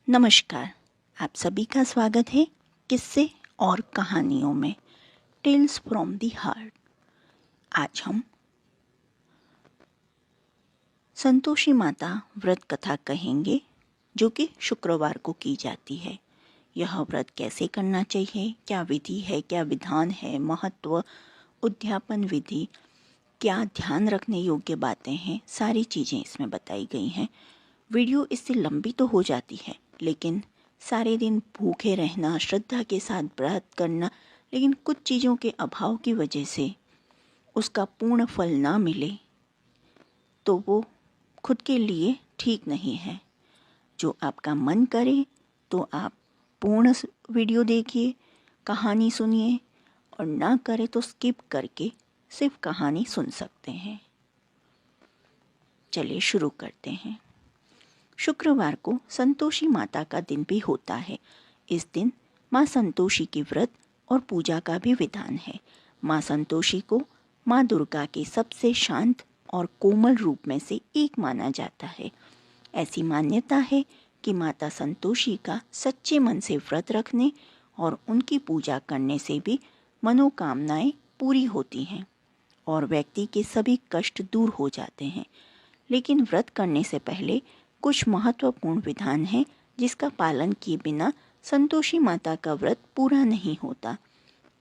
नमस्कार, आप सभी का स्वागत है किस्से और कहानियों में टेल्स फ्रॉम द हार्ट। आज हम संतोषी माता व्रत कथा कहेंगे जो कि शुक्रवार को की जाती है। यह व्रत कैसे करना चाहिए, क्या विधि है, क्या विधान है, महत्व, उद्यापन विधि, क्या ध्यान रखने योग्य बातें हैं, सारी चीज़ें इसमें बताई गई हैं। वीडियो इससे लंबी तो हो जाती है, लेकिन सारे दिन भूखे रहना, श्रद्धा के साथ व्रत करना, लेकिन कुछ चीज़ों के अभाव की वजह से उसका पूर्ण फल ना मिले तो वो खुद के लिए ठीक नहीं है। जो आपका मन करे तो आप पूर्ण वीडियो देखिए, कहानी सुनिए, और ना करे तो स्किप करके सिर्फ कहानी सुन सकते हैं। चलिए शुरू करते हैं। शुक्रवार को संतोषी माता का दिन भी होता है। इस दिन माँ संतोषी की व्रत और पूजा का भी विधान है। माँ संतोषी को माँ दुर्गा के सबसे शांत और कोमल रूप में से एक माना जाता है। ऐसी मान्यता है कि माता संतोषी का सच्चे मन से व्रत रखने और उनकी पूजा करने से भी मनोकामनाएं पूरी होती हैं और व्यक्ति के सभी कष्ट दूर हो जाते हैं। लेकिन व्रत करने से पहले कुछ महत्वपूर्ण विधान हैं जिसका पालन किए बिना संतोषी माता का व्रत पूरा नहीं होता।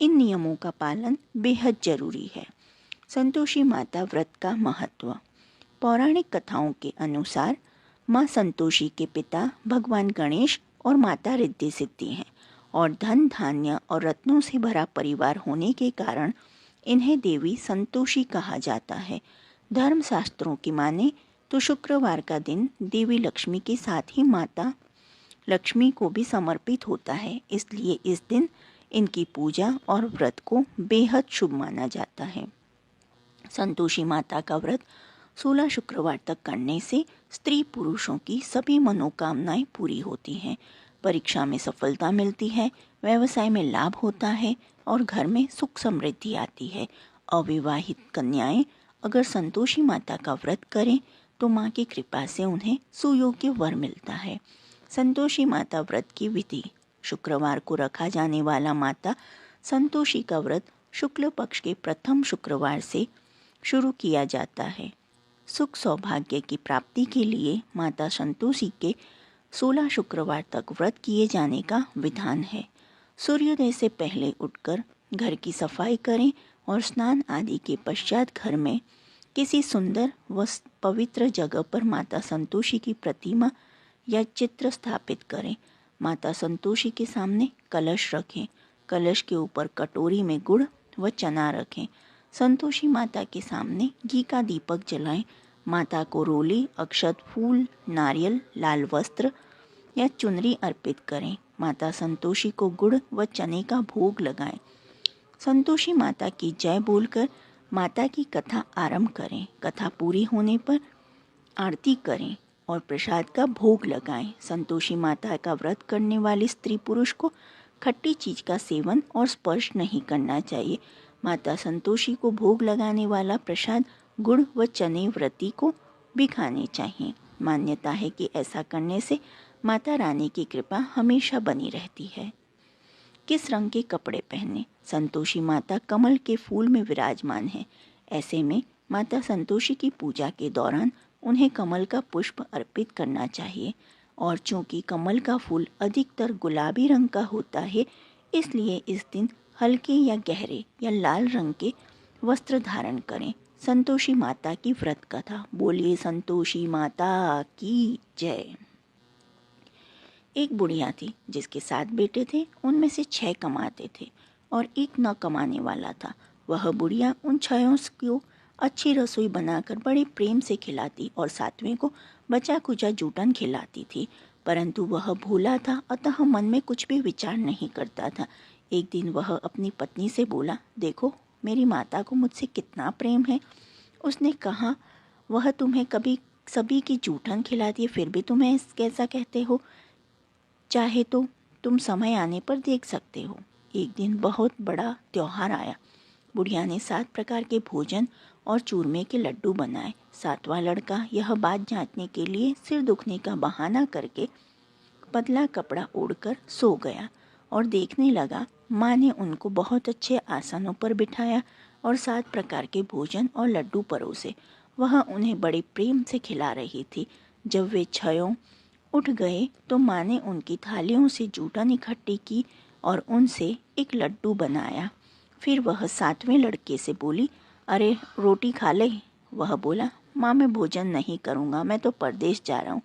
इन नियमों का पालन बेहद जरूरी है। संतोषी माता व्रत का महत्व। पौराणिक कथाओं के अनुसार माँ संतोषी के पिता भगवान गणेश और माता रिद्धि सिद्धि हैं और धन धान्य और रत्नों से भरा परिवार होने के कारण इन्हें देवी संतोषी कहा जाता है। धर्मशास्त्रों की माने तो शुक्रवार का दिन देवी लक्ष्मी के साथ ही माता लक्ष्मी को भी समर्पित होता है, इसलिए इस दिन इनकी पूजा और व्रत को बेहद शुभ माना जाता है। संतोषी माता का व्रत 16 शुक्रवार तक करने से स्त्री पुरुषों की सभी मनोकामनाएं पूरी होती हैं। परीक्षा में सफलता मिलती है, व्यवसाय में लाभ होता है और घर में सुख समृद्धि आती है। अविवाहित कन्याएं अगर संतोषी माता का व्रत करें तो माँ की कृपा से उन्हें सुयोग्य वर मिलता है। संतोषी माता व्रत की विधि। शुक्रवार को रखा जाने वाला माता संतोषी का व्रत शुक्ल पक्ष के प्रथम शुक्रवार से शुरू किया जाता है। सुख सौभाग्य की प्राप्ति के लिए माता संतोषी के 16 शुक्रवार तक व्रत किए जाने का विधान है। सूर्योदय से पहले उठकर घर की सफाई करें और स्नान आदि के पश्चात घर में किसी सुंदर व पवित्र जगह पर माता संतोषी की प्रतिमा या चित्र स्थापित करें। माता संतोषी के सामने कलश रखें। कलश के ऊपर कटोरी में गुड़ व चना रखें। संतोषी माता के सामने घी का दीपक जलाएं। माता को रोली, अक्षत, फूल, नारियल, लाल वस्त्र या चुनरी अर्पित करें। माता संतोषी को गुड़ व चने का भोग लगाएं। संतोषी माता की जय बोलकर माता की कथा आरंभ करें। कथा पूरी होने पर आरती करें और प्रसाद का भोग लगाएं। संतोषी माता का व्रत करने वाली स्त्री पुरुष को खट्टी चीज का सेवन और स्पर्श नहीं करना चाहिए। माता संतोषी को भोग लगाने वाला प्रसाद गुड़ व चने व्रती को भी खाने चाहिए। मान्यता है कि ऐसा करने से माता रानी की कृपा हमेशा बनी रहती है। किस रंग के कपड़े पहने? संतोषी माता कमल के फूल में विराजमान है। ऐसे में माता संतोषी की पूजा के दौरान उन्हें कमल का पुष्प अर्पित करना चाहिए और चूंकि कमल का फूल अधिकतर गुलाबी रंग का होता है, इसलिए इस दिन हल्के या गहरे या लाल रंग के वस्त्र धारण करें। संतोषी माता की व्रत कथा। बोलिए संतोषी माता की जय। एक बुढ़िया थी जिसके 7 बेटे थे। उनमें से 6 कमाते थे और एक न कमाने वाला था। वह बुढ़िया उन 6 को अच्छी रसोई बनाकर बड़े प्रेम से खिलाती और 7वें को बचा कुचा जूठन खिलाती थी, परंतु वह भोला था, अतः मन में कुछ भी विचार नहीं करता था। एक दिन वह अपनी पत्नी से बोला, देखो मेरी माता को मुझसे कितना प्रेम है। उसने कहा, वह तुम्हें कभी सभी की जूठन खिलाती है, फिर भी तुम्हें कैसा कहते हो? चाहे तो तुम समय आने पर देख सकते हो। एक दिन बहुत बड़ा त्योहार आया। बुढ़िया ने 7 प्रकार के भोजन और चूरमे के लड्डू बनाए। 7वां लड़का यह बात जांचने के लिए सिर दुखने का बहाना करके पतला कपड़ा ओढ़कर सो गया और देखने लगा माँ ने उनको बहुत अच्छे आसनों पर बिठाया और 7 प्रकार के भोजन और लड्डू परोसे। वह उन्हें बड़े प्रेम से खिला रही थी। जब वे छयों उठ गए तो माँ ने उनकी थालियों से जूठन इकट्ठी की और उनसे एक लड्डू बनाया। फिर वह 7वें लड़के से बोली, अरे रोटी खा ले। वह बोला, माँ मैं भोजन नहीं करूँगा, मैं तो परदेश जा रहा हूँ।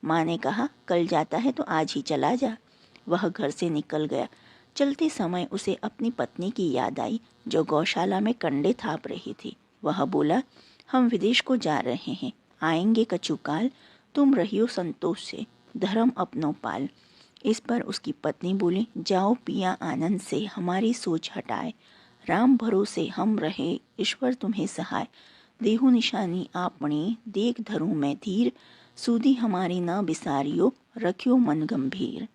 माँ ने कहा, कल जाता है तो आज ही चला जा। वह घर से निकल गया। चलते समय उसे अपनी पत्नी की याद आई जो गौशाला में कंडे थाप रही थी। वह बोला, हम विदेश को जा रहे हैं, आएंगे कछुकाल, तुम रहियो संतोष से, धर्म अपनो पाल। इस पर उसकी पत्नी बोली, जाओ पिया आनंद से, हमारी सोच हटाए, राम भरोसे हम रहे, ईश्वर तुम्हें सहाय। देहु निशानी आपणी, देख धरूं मैं धीर, सूदी हमारी न बिसारियो, रखियो मन गंभीर।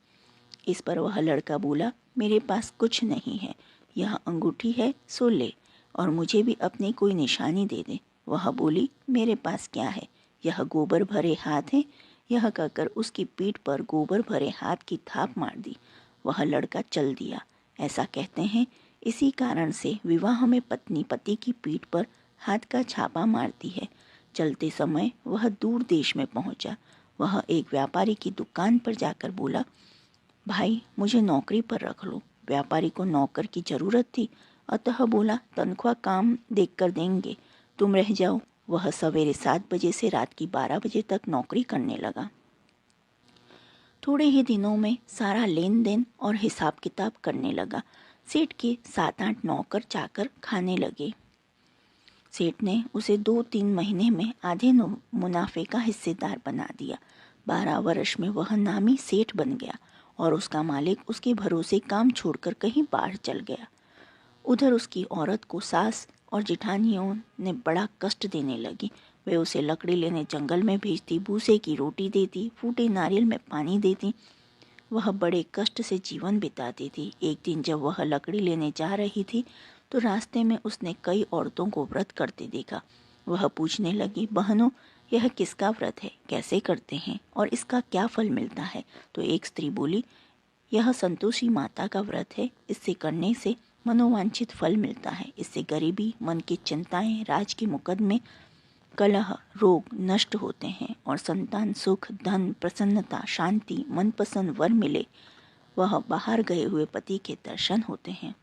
इस पर वह लड़का बोला, मेरे पास कुछ नहीं है, यह अंगूठी है सो ले, और मुझे भी अपनी कोई निशानी दे दे। वह बोली, मेरे पास क्या है, यह गोबर भरे हाथ है। यह कहकर उसकी पीठ पर गोबर भरे हाथ की थाप मार दी। वह लड़का चल दिया। ऐसा कहते हैं, इसी कारण से विवाह में पत्नी पति की पीठ पर हाथ का छापा मारती है। चलते समय वह दूर देश में पहुंचा। वह एक व्यापारी की दुकान पर जाकर बोला, भाई मुझे नौकरी पर रख लो। व्यापारी को नौकर की जरूरत थी, अतः बोला, तनख्वाह काम देखकर देंगे, तुम रह जाओ। वह सवेरे 7 बजे से रात की 12 बजे तक नौकरी करने लगा। थोड़े ही दिनों में सारा लेन देन और हिसाब किताब करने लगा। सेठ के 7-8 नौकर चाकर खाने लगे। सेठ ने उसे 2-3 महीने में आधे मुनाफे का हिस्सेदार बना दिया। 12 वर्ष में वह नामी सेठ बन गया और उसका मालिक उसके भरोसे काम छोड़कर कहीं बाहर चल गया। उधर उसकी औरत को सास और जिठानियों ने बड़ा कष्ट देने लगी। वे उसे लकड़ी लेने जंगल में भेजती, भूसे की रोटी देती, फूटे नारियल में पानी देती। वह बड़े कष्ट से जीवन बिताती थी। एक दिन जब वह लकड़ी लेने जा रही थी तो रास्ते में उसने कई औरतों को व्रत करते देखा। वह पूछने लगी, बहनों यह किसका व्रत है, कैसे करते हैं और इसका क्या फल मिलता है? तो एक स्त्री बोली, यह संतोषी माता का व्रत है, इससे करने से मनोवांछित फल मिलता है। इससे गरीबी, मन की चिंताएं, राज के मुकदमे, कलह, रोग नष्ट होते हैं और संतान सुख, धन, प्रसन्नता, शांति, मनपसंद वर मिले। वह बाहर गए हुए पति के दर्शन होते हैं।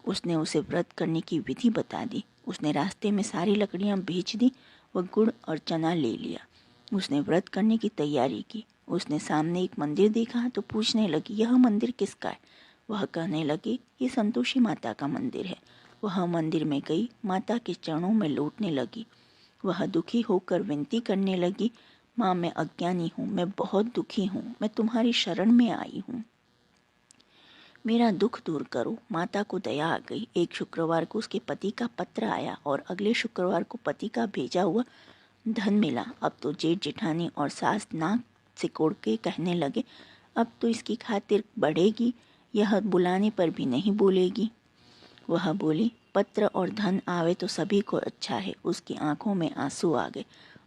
उसने उसे व्रत करने की विधि बता दी। उसने रास्ते में सारी लकड़ियां बेच दी व गुड़ और चना ले लिया। उसने व्रत करने की तैयारी की। उसने सामने एक मंदिर देखा तो पूछने लगी, यह मंदिर किसका है? वह कहने लगी, ये संतोषी माता का मंदिर है। वह मंदिर में गई, माता के चरणों में लौटने लगी। वह दुखी होकर विनती करने लगी, माँ मैं अज्ञानी हूँ, मैं बहुत दुखी हूँ, मैं तुम्हारी शरण में आई हूँ, मेरा दुख दूर करो। माता को दया आ गई। एक शुक्रवार को उसके पति का पत्र आया और अगले शुक्रवार को पति का भेजा हुआ धन मिला। अब तो जेठ जेठानी और सास नाक सिकोड़ के कहने लगे, अब तो इसकी खातिर बढ़ेगी, यह बुलाने पर भी नहीं बोलेगी। वह बोली, पत्र और धन आवे तो सभी को अच्छा है। उसकी आंखों में आंसू आ गए।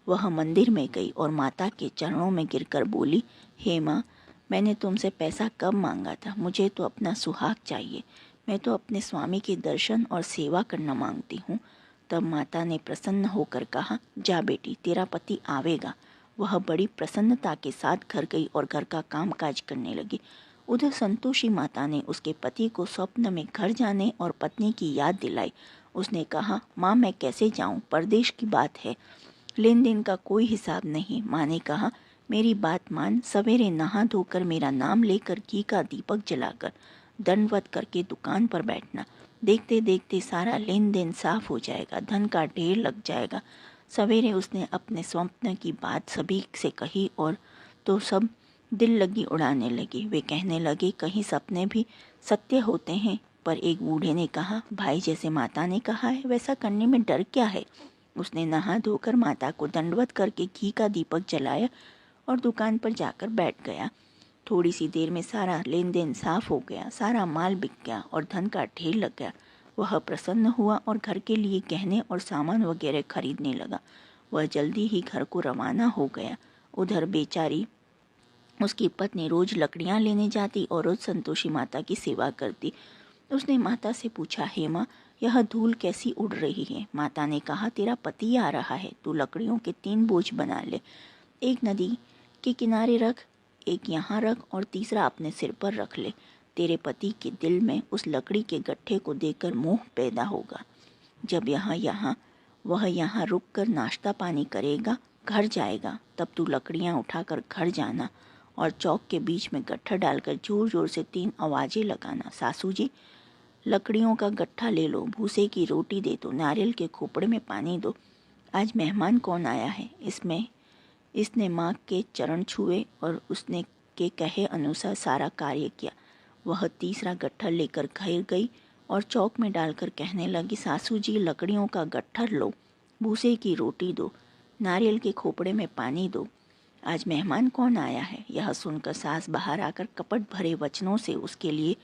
वह मंदिर में गई और माता के चरणों में गिरकर बोली, हे माँ, मैंने तुमसे पैसा कब मांगा था? मुझे तो अपना सुहाग चाहिए। मैं तो अपने स्वामी के दर्शन और सेवा करना मांगती हूँ। तब माता ने प्रसन्न होकर कहा, जा बेटी, तेरा पति आवेगा। वह बड़ी प्रसन्नता के साथ घर गई और घर का काम काज करने लगी। उधर संतोषी माता ने उसके पति को स्वप्न में घर जाने और पत्नी की याद दिलाई। उसने कहा, माँ मैं कैसे जाऊँ, परदेश की बात है, लेन देन का कोई हिसाब नहीं। माँ ने कहा, मेरी बात मान, सवेरे नहा धोकर मेरा नाम लेकर घी का दीपक जलाकर दंडवत करके दुकान पर बैठना। देखते देखते सारा लेन देन साफ हो जाएगा, धन का ढेर लग जाएगा। सवेरे उसने अपने स्वप्न की बात सभी से कही और तो सब दिल लगी उड़ाने लगे। वे कहने लगे, कहीं सपने भी सत्य होते हैं। पर एक बूढ़े ने कहा, भाई जैसे माता ने कहा है वैसा करने में डर क्या है? उसने नहा धोकर माता को दंडवत करके घी का दीपक जलाया और दुकान पर जाकर बैठ गया। थोड़ी सी देर में सारा लेन देन साफ हो गया, सारा माल बिक गया और धन का ढेर लग गया। वह प्रसन्न हुआ और घर के लिए गहने और सामान वगैरह खरीदने लगा। वह जल्दी ही घर को रवाना हो गया। उधर बेचारी उसकी पत्नी रोज लकड़ियां लेने जाती और रोज संतोषी माता की सेवा करती। उसने माता से पूछा, हे माँ, यह धूल कैसी उड़ रही है? माता ने कहा, तेरा पति आ रहा है, तू लकड़ियों के 3 बोझ बना ले। एक नदी के किनारे रख, एक यहाँ रख और तीसरा अपने सिर पर रख ले। तेरे पति के दिल में उस लकड़ी के गट्ठे को देखकर मोह पैदा होगा। जब वह यहाँ रुक कर नाश्ता पानी करेगा, घर जाएगा, तब तू लकड़ियाँ उठाकर घर जाना और चौक के बीच में गट्ठा डालकर जोर जोर से 3 आवाजें लगाना, सासू जी, लकड़ियों का गट्ठा ले लो, भूसे की रोटी दे दो, नारियल के खोपड़े में पानी दो। आज मेहमान कौन आया है? इसने माँ के चरण छुए और उसने के कहे अनुसार सारा कार्य किया। वह तीसरा गट्ठर लेकर घर गई और चौक में डालकर कहने लगी, सासू जी, लकड़ियों का गट्ठर लो, भूसे की रोटी दो, नारियल के खोपड़े में पानी दो। आज मेहमान कौन आया है? यह सुनकर सास बाहर आकर कपट भरे वचनों से उसके लिए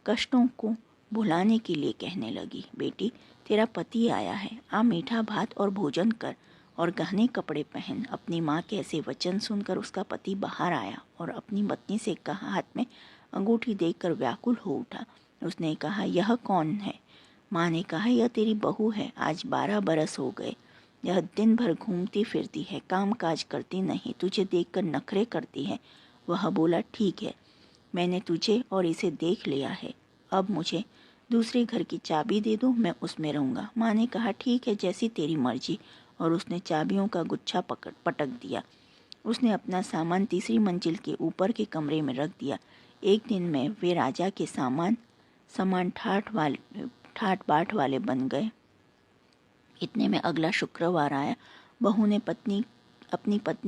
कष्टों को भुलाने के लिए कहने लगी, बेटी, तेरा पति आया है, आ मीठा भात और भोजन कर और गहने कपड़े पहन। अपनी माँ के ऐसे वचन सुनकर उसका पति बाहर आया और अपनी पत्नी से कहा, हाथ में अंगूठी देखकर व्याकुल हो उठा। उसने कहा, यह कौन है? माँ ने कहा, यह तेरी बहू है, आज 12 बरस हो गए। यह दिन भर घूमती फिरती है, काम काज करती नहीं, तुझे देखकर नखरे करती है। वह बोला, ठीक है, मैंने तुझे और इसे देख लिया है, अब मुझे दूसरे घर की चाबी दे दो, मैं उसमें रहूँगा। माँ ने कहा, ठीक है, जैसी तेरी मर्जी, और उसने चाबियों का गुच्छा पटक दिया। उसने अपना सामान तीसरी मंजिल के ऊपर के कमरे में रख दिया। एक दिन में वे राजा के सामान ठाट बाट वाले बन गए। इतने में अगला शुक्रवार आया। बहू ने अपनी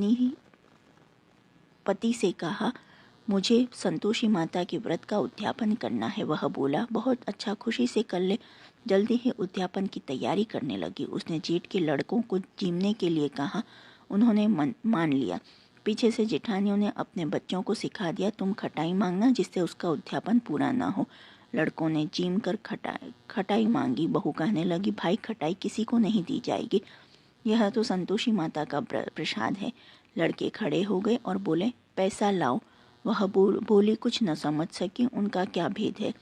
पति से कहा, मुझे संतोषी माता के व्रत का उद्यापन करना है। वह बोला, बहुत अच्छा, खुशी से कर ले। जल्दी ही उद्यापन की तैयारी करने लगी। उसने जेठ के लड़कों को जीमने के लिए कहा, उन्होंने मान लिया। पीछे से जेठानियों ने अपने बच्चों को सिखा दिया, तुम खटाई मांगना जिससे उसका उद्यापन पूरा ना हो। लड़कों ने जीम कर खटाई मांगी। बहू कहने लगी, भाई, खटाई किसी को नहीं दी जाएगी, यह तो संतोषी माता का प्रसाद है। लड़के खड़े हो गए और बोले, पैसा लाओ। वह बोली कुछ न समझ सकी उनका क्या भेद है।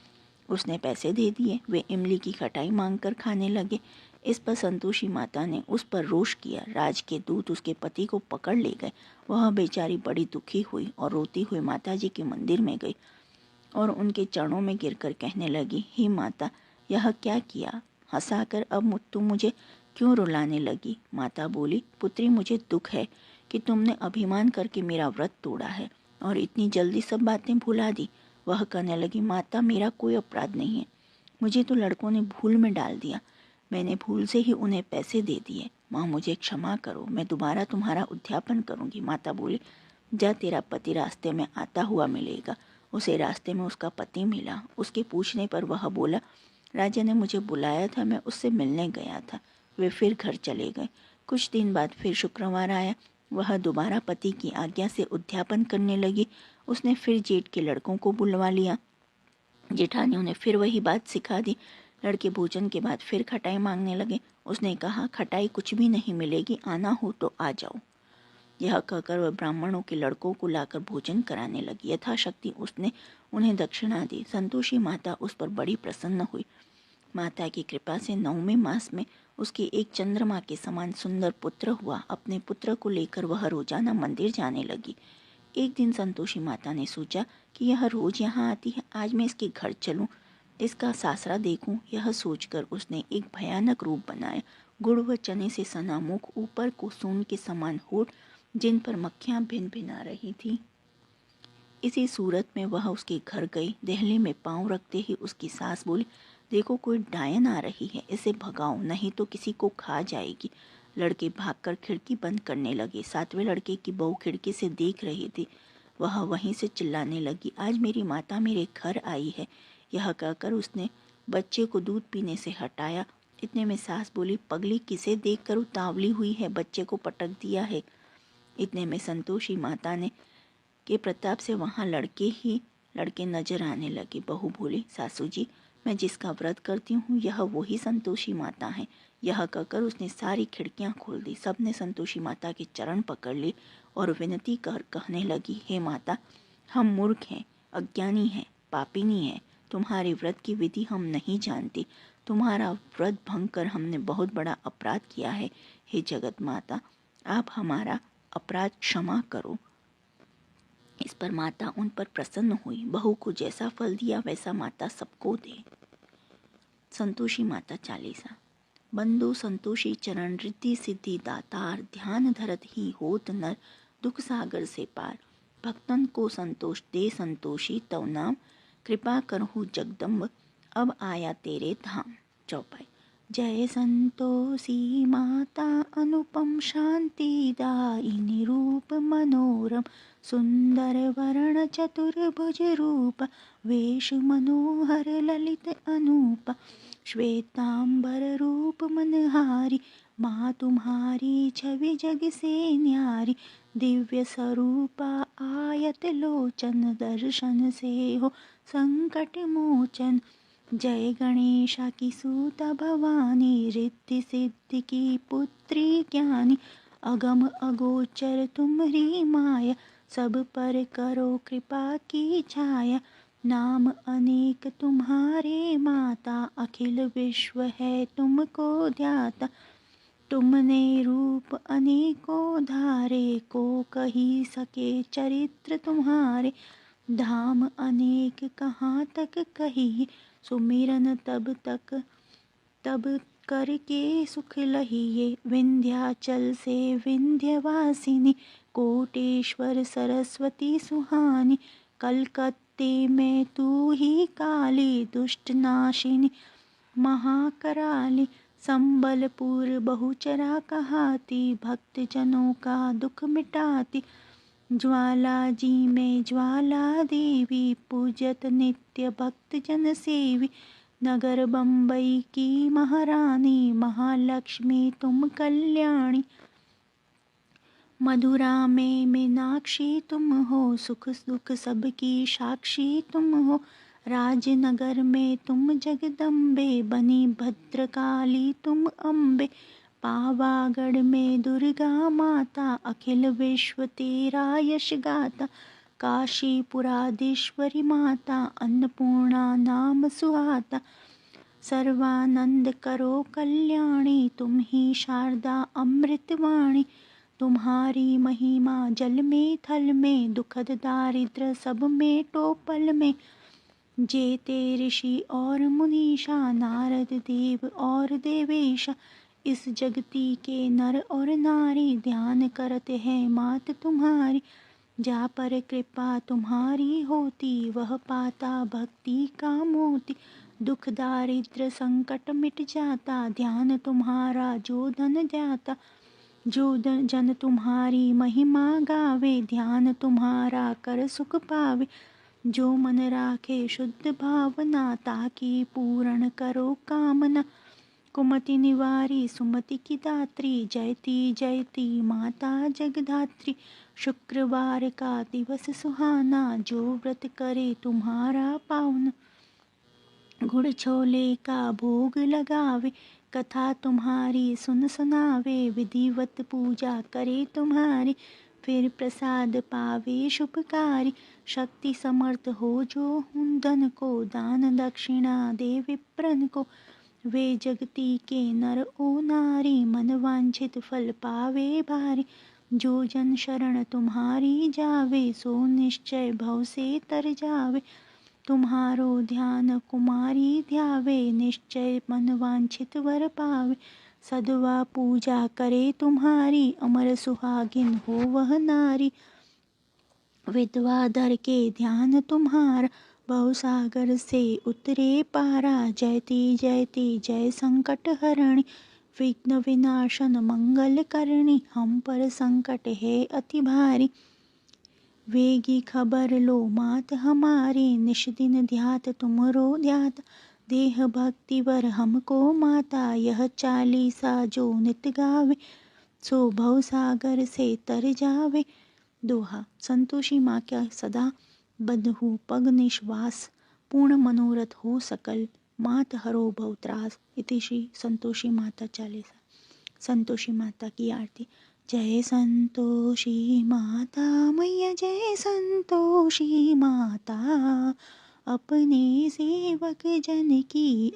उसने पैसे दे दिए। वे इमली की खटाई मांगकर खाने लगे। इस पर संतोषी माता ने उस पर रोष किया। राज के दूत उसके पति को पकड़ ले गए। वह बेचारी बड़ी दुखी हुई और रोती हुई माता जी के मंदिर में गई और उनके चरणों में गिरकर कहने लगी, हे माता, यह क्या किया? हंसाकर अब तुम मुझे क्यों रुलाने लगी? माता बोली, पुत्री, मुझे दुख है कि तुमने अभिमान करके मेरा व्रत तोड़ा है और इतनी जल्दी सब बातें भुला दी। वह कहने लगी, माता, मेरा कोई अपराध नहीं है, मुझे तो लड़कों ने भूल में डाल दिया, मैंने भूल से ही उन्हें पैसे दे दिए। माँ, मुझे क्षमा करो, मैं दोबारा तुम्हारा उद्यापन करूँगी। माता बोली, जा, तेरा पति रास्ते में आता हुआ मिलेगा। उसे रास्ते में उसका पति मिला। उसके पूछने पर वह बोला, राजा ने मुझे बुलाया था, मैं उससे मिलने गया था। वे फिर घर चले गए। कुछ दिन बाद फिर शुक्रवार आया। वह दोबारा पति की आज्ञा से उद्यापन करने लगी। उसने फिर जेठ के लड़कों को बुलवा लिया। जेठानियों ने फिर वही बात सिखा दी। लड़के भोजन के बाद फिर खटाई मांगने लगे। उसने कहा, खटाई कुछ भी नहीं मिलेगी, आना हो तो आ जाओ। यह कहकर वह ब्राह्मणों के लड़कों को लाकर भोजन कराने लगी। यथाशक्ति उसने उन्हें दक्षिणा दी। संतोषी माता उस पर बड़ी प्रसन्न हुई। माता की कृपा से 9वें मास में उसके एक चंद्रमा के समान सुंदर पुत्र हुआ। अपने पुत्र को लेकर वह रोजाना मंदिर जाने लगी। एक दिन संतोषी माता ने सोचा कि यह रोज यहाँ आती है, आज मैं इसके घर चलूं, इसका सासरा देखूं। यह सोचकर उसने एक भयानक रूप बनाया। गुड़ व चने से सना मुख, ऊपर को सोन के समान होठ, जिन पर मक्खियां भिन भिना रही थी। इसी सूरत में वह उसके घर गई। देहले में पांव रखते ही उसकी सास बोली, देखो, कोई डायन आ रही है, इसे भगाओ, नहीं तो किसी को खा जाएगी। लड़के भागकर खिड़की बंद करने लगे। 7वें लड़के की बहू खिड़की से देख रही थी। वह वहीं से चिल्लाने लगी, आज मेरी माता मेरे घर आई है। यह कहकर उसने बच्चे को दूध पीने से हटाया। इतने में सास बोली, पगली, किसे देखकर उतावली हुई है, बच्चे को पटक दिया है। इतने में संतोषी माता ने के प्रताप से वहाँ लड़के नजर आने लगे। बहू बोली, सासू जी, मैं जिसका व्रत करती हूँ यह वही संतोषी माता है। यह कहकर उसने सारी खिड़कियाँ खोल दी। सबने संतोषी माता के चरण पकड़ लिए और विनती कर कहने लगी, हे माता, हम मूर्ख हैं, अज्ञानी हैं, पापिनी हैं। तुम्हारे व्रत की विधि हम नहीं जानती। तुम्हारा व्रत भंग कर हमने बहुत बड़ा अपराध किया है। हे जगत माता, आप हमारा अपराध क्षमा करो। इस पर माता उन पर प्रसन्न हुई। बहू को जैसा फल दिया वैसा माता सबको दे। संतोषी माता चालीसा। बंधु संतोषी चरण रिद्धि सिद्धि दातार, ध्यान धरत ही होत नर, दुख सागर से पार। भक्तन को संतोष दे संतोषी, तव नाम कृपा करहु जगदम्ब, अब आया तेरे धाम। चौपाई। जय संतोषी माता अनुपम शांति दायिनी, रूप मनोरम सुंदर वर्ण चतुर्भुज रूप, वेश मनोहर ललित अनूप, श्वेतांबर रूप मनहारी, माँ तुम्हारी छवि जग से न्यारी, दिव्य स्वरूपा आयत लोचन, दर्शन से हो संकट मोचन। जय गणेशा की सूता भवानी, रिद्धि सिद्धि की पुत्री ज्ञानी, अगम अगोचर तुम्हारी माया, सब पर करो कृपा की छाया। नाम अनेक तुम्हारे माता, अखिल विश्व है तुमको ध्याता, तुमने रूप अनेकों धारे, को कही सके चरित्र तुम्हारे। धाम अनेक कहाँ तक कही, सुमिरन तब करके सुख लहिए, विंध्याचल से विंध्यवासिनी, कोटेश्वर सरस्वती सुहानी, कलकत्ते में तू ही काली, दुष्ट नाशिनी महाकराली, संबलपुर बहुचरा कहाती, भक्त जनों का दुख मिटाती, ज्वाला जी में ज्वाला देवी, पूजत नित्य भक्त जन सेवी, नगर बम्बई की महारानी, महालक्ष्मी तुम कल्याणी, मधुरा में मीनाक्षी तुम हो, सुख दुख सबकी साक्षी तुम हो, राजनगर में तुम जगदम्बे, बनी भद्रकाली तुम अम्बे, पावागढ़ में दुर्गा माता, अखिल विश्व तेरा यश गाता, काशीपुराधीश्वरी माता, अन्नपूर्णा नाम सुहाता, सर्वानंद करो कल्याणी, तुम ही शारदा अमृतवाणी, तुम्हारी महिमा जल में थल में, दुखद दारिद्र सब में टोपल में, जेते ऋषि और मुनीषा, नारद देव और देवेशा, इस जगती के नर और नारी, ध्यान करते हैं मात तुम्हारी, जा पर कृपा तुम्हारी होती, वह पाता भक्ति का मोती, दुख दारिद्र संकट मिट जाता, ध्यान तुम्हारा जो धन जाता, जो जन तुम्हारी महिमा गावे, ध्यान तुम्हारा कर सुख पावे, जो मन राखे शुद्ध भावना, ताकि पूर्ण करो कामना, कुमति निवारी सुमति की दात्री, जयती जयती माता जगधात्री, शुक्रवार का दिवस सुहाना, जो व्रत करे तुम्हारा पावन, गुड़ छोले का भोग लगावे, कथा तुम्हारी सुन सुनावे, विधिवत पूजा करे तुम्हारी, फिर प्रसाद पावे शुभकारी, शक्ति समर्थ हो जो धन को, दान दक्षिणा दे विप्रन को, वे जगती के नर ओ नारी, मन वांछित फल पावे भारी, जो जन शरण तुम्हारी जावे, सो निश्चय भव से तर जावे, तुम्हारो ध्यान कुमारी ध्यावे, निश्चय मन वांछित वर पावे, सदवा पूजा करे तुम्हारी, अमर सुहागिन हो वह नारी, विधवा धर के ध्यान तुम्हारा, भवसागर से उतरे पारा, जयती जयती जय संकट हरणी, विघ्न विनाशन मंगल करणी, हम पर संकट है अति भारी, वेगी खबर लो मात हमारी, निश दिन ध्यात तुमरो ध्यात, देह भक्ति वर हमको माता, यह चालीसा जो नित गावे, सो भव सागर से तर जावे। दोहा। संतोषी माँ क्या सदा बंधु पग निश्वास, पूर्ण मनोरथ हो सकल, मात हरो भवत्रास। इति श्री संतोषी माता चालीसा। संतोषी माता की आरती। जय संतोषी माता मैया जय संतोषी माता, अपने सेवक जन की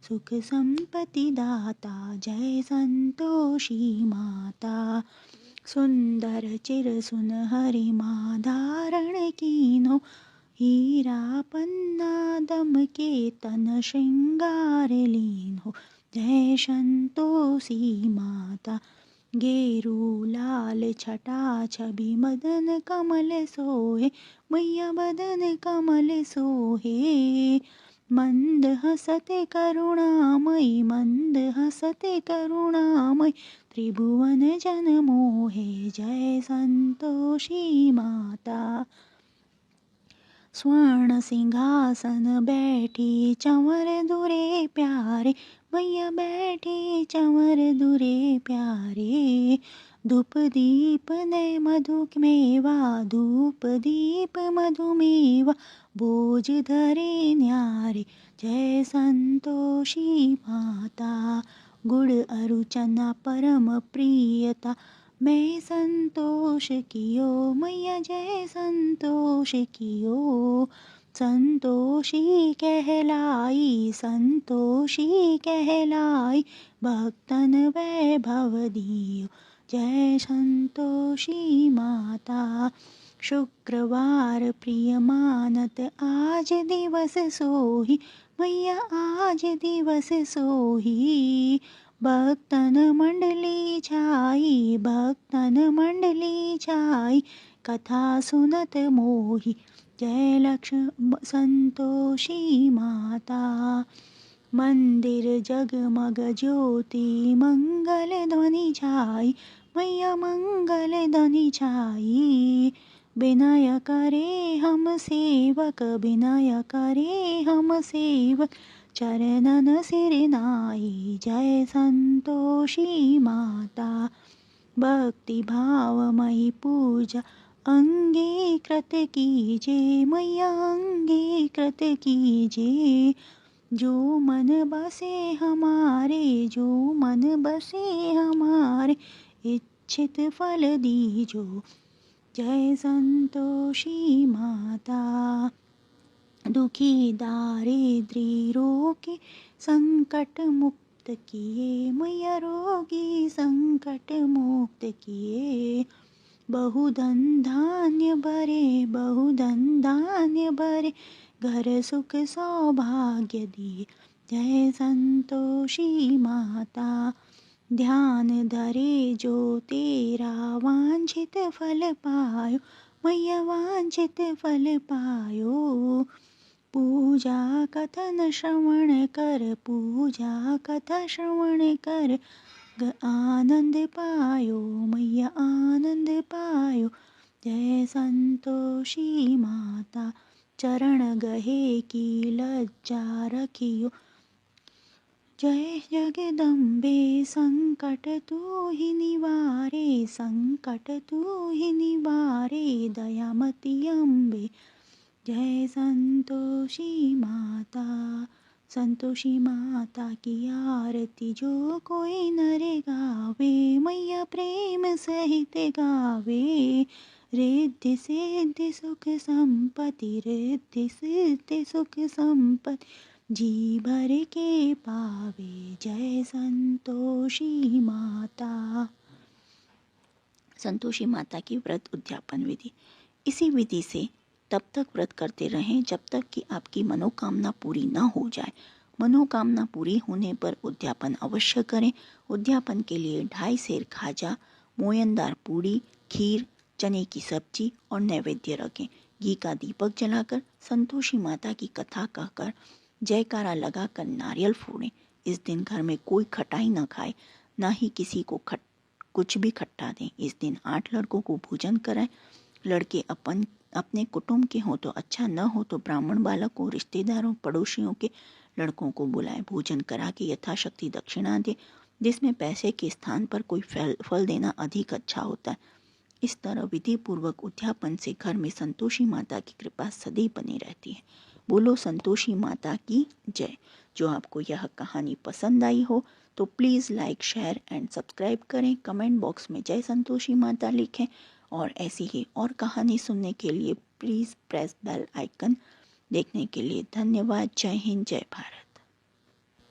सुख संपत्ति दाता। जय संतोषी माता, सुंदर चिर सुनहरी माँ धारण कीन्हो, हीरा पन्ना दम के तन श्रृंगार लीन हो। जय संतोषी माता, गेरू लाल छटा छवि मदन कमल सोहे, मैया बदन कमल सोहे। मंद हसते करुणामयी त्रिभुवन जन मोहे। जय संतोषी माता, स्वर्ण सिंहासन बैठी चंवर दुरे प्यारे, मैया बैठी चंवर दुरे प्यारे। धूप दीप ने मधुमेवा, बोझ धरे न्यारे। जय संतोषी माता, गुड़ अरु चना परम प्रियता, मैं संतोष कियो मैया जय संतोष कियो। संतोषी कहलाई, भक्तन वैभव दियो। जय संतोषी माता, शुक्रवार प्रिय मानत आज दिवस सोही, मैया आज दिवस सोही। भक्तन मंडली छाई, कथा सुनत मोही। जय लक्ष्मी संतोषी माता, मंदिर जगमग ज्योति मंगल ध्वनि छाई, मैया मंगल ध्वनि छाई। विनय करे हम सेवक, चरणन सिर नाई। जय संतोषी माता, भक्ति भावमयी पूजा अंगीकृत कीजे, मैया अंगीकृत कीजे। जो मन बसे हमारे, इच्छित फल दीजो। जय संतोषी माता, दुखी दारिद्री रोगी संकट मुक्त किए, मैया रोगी संकट मुक्त किए। बहुधन धान्य भरे, घर सुख सौभाग्य दिए। जय संतोषी माता, ध्यान धरे जो तेरा वांछित फल पायो, मैया वांछित फल पायो। पूजा कथा श्रवण कर, आनंद पायो, मैया आनंद पायो। जय संतोषी माता, चरण गहे की लज्जा रखियो। जय जगदम्बे, संकट तू ही निवारे, दयामती अम्बे। जय संतोषी माता की आरती जो कोई नर गावे, मैया प्रेम सहित गावे। रिद्धि सिद्धि सुख संपत्ति, जी भर के पावे। जय संतोषी माता। संतोषी माता की व्रत उद्यापन विधि। इसी विधि से तब तक व्रत करते रहें जब तक कि आपकी मनोकामना पूरी न हो जाए। मनोकामना पूरी होने पर उद्यापन अवश्य करें। उद्यापन के लिए 2.5 सेर खाजा, मोयनदार पूड़ी, खीर, चने की सब्जी और नैवेद्य रखें। घी का दीपक जलाकर संतोषी माता की कथा कहकर जयकारा लगाकर नारियल फोड़ें। इस दिन घर में कोई खटाई न खाए, ना ही किसी को कुछ भी खट्टा दें। इस दिन 8 लड़कों को भोजन कराएं। लड़के अपने कुटुंब के हो तो अच्छा, न हो तो ब्राह्मण बालकों, रिश्तेदारों, पड़ोसियों के लड़कों को बुलाएं। भोजन करा के यथाशक्ति दक्षिणा दे, जिसमें पैसे के स्थान पर कोई फल देना अधिक अच्छा होता है। इस तरह विधि पूर्वक उद्यापन से घर में संतोषी माता की कृपा सदैव बनी रहती है। बोलो संतोषी माता की जय। जो आपको यह कहानी पसंद आई हो तो please like, share and subscribe करें। कमेंट बॉक्स में जय संतोषी माता लिखें और ऐसी ही और कहानी सुनने के लिए प्लीज़ प्रेस बेल आइकन। देखने के लिए धन्यवाद। जय हिंद, जय भारत।